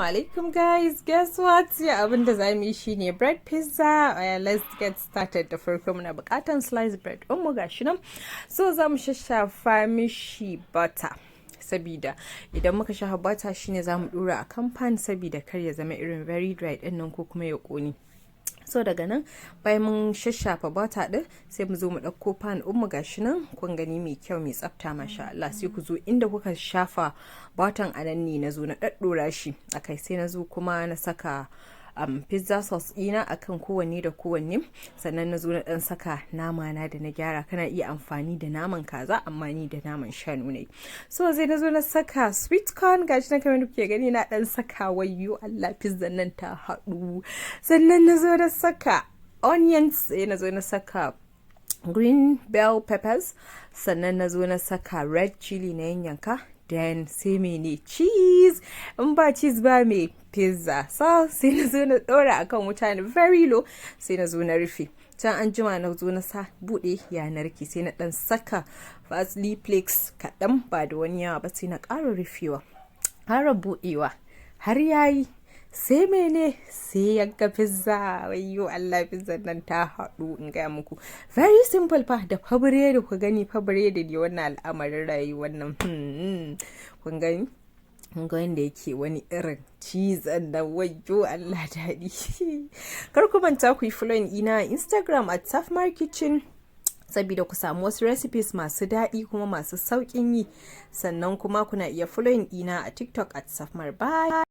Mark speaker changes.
Speaker 1: Alaikum guys, guess what? Ya abin da za mu yi shine bread pizza. Let's get started. Da farko muna bukatan slice bread din mu gashi nan. So za mu shashafa mishi butter. Sabida idan muka shafa butter shine za mu dura a kan pan sabida kar ya zama irin very dry din nan ko kuma ya koni. So daga nan bayan mun shashafa butter din sai mu zo mu dauko pan din mu gashi nan kun gani mai kyau mai tsafta masha Allah, sai ku zo inda kuka shafa butter a nan ne na zo na daddora shi akai, sai na zo kuma na saka pizza sauce ina akan kowanne da kowanne, sannan na zo na dan saka nama na da na gyara. Kana iya amfani da naman kaza amma ni da naman shanu ne. So sai na zo na saka sweet corn gashi na kamar kuke gani na dan saka, wayyo Allah pizza nan ta haɗu. Sannan na zo na saka onions, sai na zo na saka green bell peppers, sannan na zo na saka red chili na yanyanka, then sai mene cheese, in ba cheese ba me pizza. So sai na zo na dora akan wuta na very low, sai na zo na rufe. Can an jima na zo na sa bude yanar ki, sai na dan saka parsley flakes kaɗan ba da wani yawa ba, sai na ƙara rufewa, ƙara buɗewa har yayi. Sai mene sai yanka pizza, wayyo Allah pizza nan ta haɗu in gaya muku. Very simple fa, da fa biredi ku gani, fa biredi ne wannan al'amarin rayuwar nan. Kun gani kun ga yanda yake wani irin cheese da wayyo Allah daɗi. Kar ku manta ku yi following ina Instagram at Safmar Kitchen sabida ku samu wasu recipes masu daɗi kuma masu sauƙin yi, sannan kuma kuna iya following ina a TikTok at Safmar. Bye.